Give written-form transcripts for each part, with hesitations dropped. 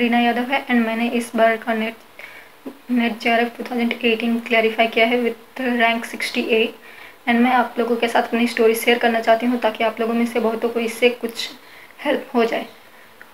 रीना यादव है एंड मैंने इस बार का नेट JRF 2018 क्लैरिफाई किया है विथ रैंक 68 एंड मैं आप लोगों के साथ अपनी स्टोरी शेयर करना चाहती हूँ ताकि आप लोगों में से बहुतों को इससे कुछ हेल्प हो जाए।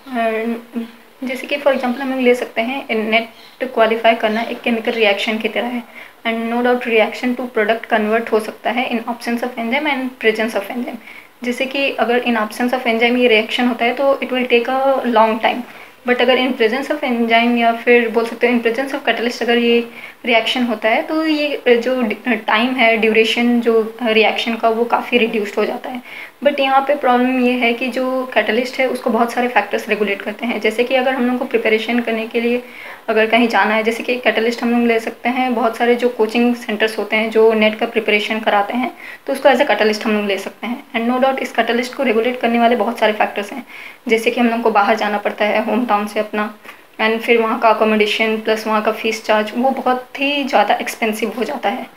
और जैसे कि फॉर एग्जांपल हम लोग ले सकते हैं नेट क्वालिफाई करना एक केमिकल रिएक्शन की तरह है and no doubt reaction to product convert हो सकता है in absence of enzyme and presence of enzyme. जैसे कि अगर इन ऑब्सेंस ऑफ एंजाइम ये रिएक्शन होता है तो it will take a long time, but अगर इन प्रेजेंस ऑफ एंजाइम या फिर बोल सकते हैं इन प्रेजेंस ऑफ कैटलिस्ट अगर ये रिएक्शन होता है तो ये जो टाइम है, ड्यूरेशन जो रिएक्शन का वो काफ़ी रिड्यूस्ड हो जाता है। बट यहाँ पे प्रॉब्लम ये है कि जो कैटलिस्ट है उसको बहुत सारे फैक्टर्स रेगुलेट करते हैं। जैसे कि अगर हम लोग को प्रिपरेशन करने के लिए अगर कहीं जाना है, जैसे कि कैटलिस्ट हम लोग ले सकते हैं, बहुत सारे जो कोचिंग सेंटर्स होते हैं जो नेट का प्रिपरेशन कराते हैं तो उसको एज अ कैटलिस्ट हम लोग ले सकते हैं। एंड नो डाउट इस कैटलिस्ट को रेगुलेट करने वाले बहुत सारे फैक्टर्स हैं, जैसे कि हम लोग को बाहर जाना पड़ता है होम टाउन से अपना, एंड फिर वहाँ का अकोमोडेशन प्लस वहाँ का फ़ीस चार्ज वो बहुत ही ज़्यादा एक्सपेंसिव हो जाता है।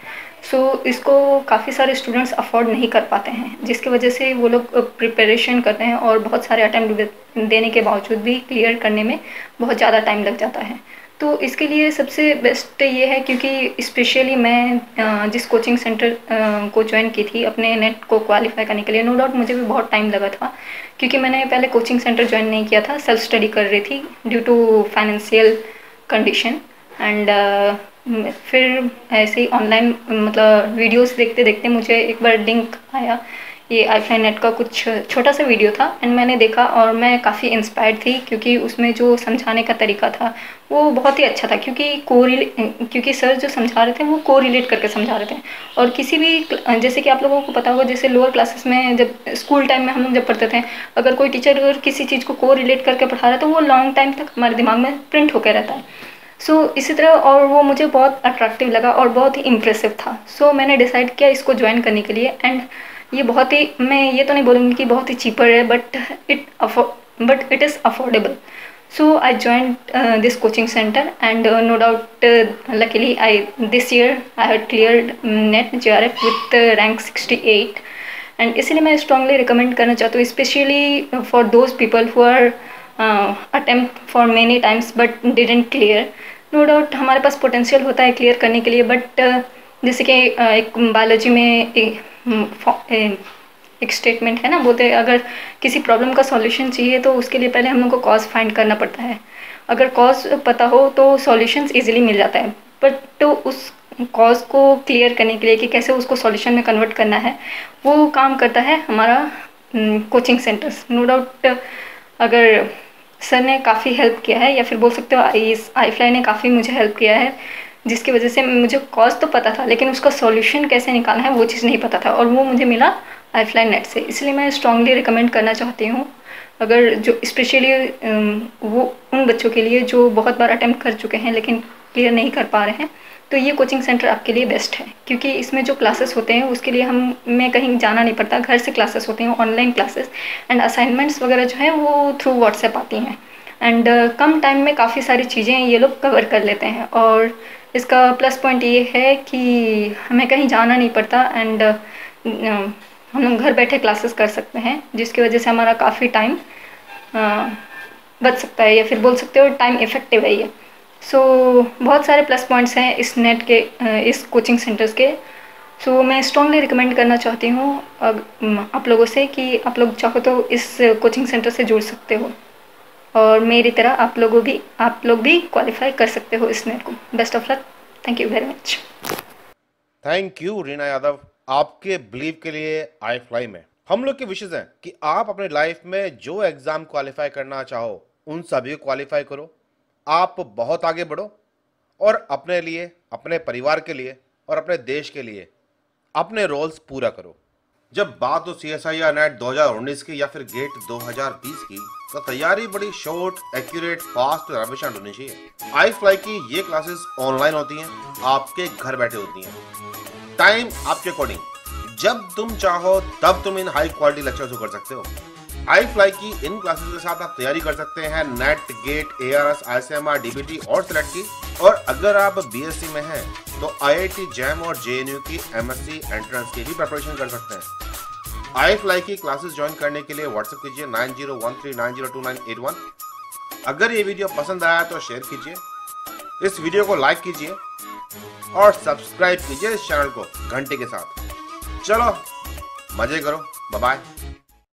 सो इसको काफ़ी सारे स्टूडेंट्स अफोर्ड नहीं कर पाते हैं, जिसकी वजह से वो लोग प्रिपरेशन करते हैं और बहुत सारे अटैम्प्ट देने के बावजूद भी क्लियर करने में बहुत ज़्यादा टाइम लग जाता है। तो इसके लिए सबसे बेस्ट ये है, क्योंकि स्पेशली मैं जिस कोचिंग सेंटर को ज्वाइन की थी अपने नेट को क्वालिफाई करने के लिए, नो डाउट मुझे भी बहुत टाइम लगा था क्योंकि मैंने पहले कोचिंग सेंटर ज्वाइन नहीं किया था, सेल्फ स्टडी कर रही थी due to financial condition. And फिर ऐसे ही ऑनलाइन मतलब वीडियोस देखते देखते मुझे एक बार लिंक आया, ये iFly Net का कुछ छोटा सा वीडियो था एंड मैंने देखा और मैं काफ़ी इंस्पायर्ड थी क्योंकि उसमें जो समझाने का तरीका था वो बहुत ही अच्छा था, क्योंकि सर जो समझा रहे थे वो कोरिलेट करके समझा रहे थे। और किसी भी जैसे कि आप लोगों को पता होगा, जैसे लोअर क्लासेस में जब स्कूल टाइम में हम लोग जब पढ़ते थे, अगर कोई टीचर अगर किसी चीज़ को कोरिलेट करके पढ़ा रहा है तो वो लॉन्ग टाइम तक हमारे दिमाग में प्रिंट होकर रहता है। सो इसी तरह और वो मुझे बहुत अट्रैक्टिव लगा और बहुत ही इम्प्रेसिव था। सो मैंने डिसाइड किया इसको ज्वाइन करने के लिए एंड ये बहुत ही, मैं ये तो नहीं बोलूँगी कि बहुत ही चीपर है, but it is affordable. So I joined this coaching centre and no doubt luckily this year I had cleared NET JRF with rank 68 and इसलिए मैं स्ट्रांगली रिकमेंड करना चाहती हूँ, specially for those people who are attempt for many times but didn't clear. No doubt हमारे पास potential होता है clear करने के लिए, बट जैसे कि एक बायोलॉजी में एक स्टेटमेंट है ना, बोलते हैं अगर किसी प्रॉब्लम का सॉल्यूशन चाहिए तो उसके लिए पहले हम लोग को कॉज फाइंड करना पड़ता है। अगर कॉज पता हो तो सॉल्यूशंस इजीली मिल जाता है, बट तो उस कॉज को क्लियर करने के लिए कि कैसे उसको सॉल्यूशन में कन्वर्ट करना है वो काम करता है हमारा कोचिंग सेंटर्स। नो डाउट अगर सर ने काफ़ी हेल्प किया है, या फिर बोल सकते हो iFly ने काफ़ी मुझे हेल्प किया है, जिसकी वजह से मुझे कॉज तो पता था लेकिन उसका सॉल्यूशन कैसे निकालना है वो चीज़ नहीं पता था, और वो मुझे मिला iFly Net से। इसलिए मैं स्ट्रांगली रिकमेंड करना चाहती हूँ, अगर जो स्पेशली वो उन बच्चों के लिए जो बहुत बार अटेम्प्ट कर चुके हैं लेकिन क्लियर नहीं कर पा रहे हैं, तो ये कोचिंग सेंटर आपके लिए बेस्ट है। क्योंकि इसमें जो क्लासेस होते हैं उसके लिए हमें कहीं जाना नहीं पड़ता, घर से क्लासेस होते हैं, ऑनलाइन क्लासेस, एंड असाइनमेंट्स वगैरह जो है वो थ्रू व्हाट्सएप आती हैं एंड कम टाइम में काफ़ी सारी चीज़ें ये लोग कवर कर लेते हैं। और इसका प्लस पॉइंट ये है कि हमें कहीं जाना नहीं पड़ता एंड हम लोग घर बैठे क्लासेस कर सकते हैं, जिसकी वजह से हमारा काफ़ी टाइम बच सकता है, या फिर बोल सकते हो टाइम इफ़ेक्टिव है ये। सो बहुत सारे प्लस पॉइंट्स हैं इस नेट के इस कोचिंग सेंटर्स के। सो मैं स्ट्रांगली रिकमेंड करना चाहती हूँ आप लोगों से कि आप लोग चाहो तो इस कोचिंग सेंटर से जुड़ सकते हो और मेरी तरह आप लोग भी क्वालिफाई कर सकते हो इस नेट को। Best of luck, thank you very much. Thank you Reena Yadav आपके बिलीव के लिए iFly में। हम लोग के विशेष हैं कि आप अपने लाइफ में जो एग्जाम क्वालिफाई करना चाहो उन सभी को क्वालिफाई करो, आप बहुत आगे बढ़ो और अपने लिए, अपने परिवार के लिए और अपने देश के लिए अपने रोल्स पूरा करो। जब बात हो CSIR नेट 2019 की या फिर गेट 2020 की, तो तैयारी बड़ी शॉर्ट, एक्यूरेट, फास्ट और एफिशिएंट होनी चाहिए। iFly की ये क्लासेस ऑनलाइन होती हैं, आपके घर बैठे होती हैं, टाइम आपके अकॉर्डिंग, जब तुम चाहो तब तुम इन हाई क्वालिटी लेक्चर्स को कर सकते हो। iFly की इन क्लासेस के साथ आप तैयारी कर सकते हैं NET, GATE, ARS, ICMR, DBT और सेलेक्ट की। और अगर आप BSc में हैं तो IIT JAM और JNU की MSc एंट्रेंस की भी प्रिपरेशन कर सकते हैं। iFly की क्लासेस ज्वाइन करने के लिए व्हाट्सएप कीजिए 9013902981 अगर ये वीडियो पसंद आया तो शेयर कीजिए, इस वीडियो को लाइक कीजिए और सब्सक्राइब कीजिए इस चैनल को घंटे के साथ। चलो मजे करो, बाय बाय।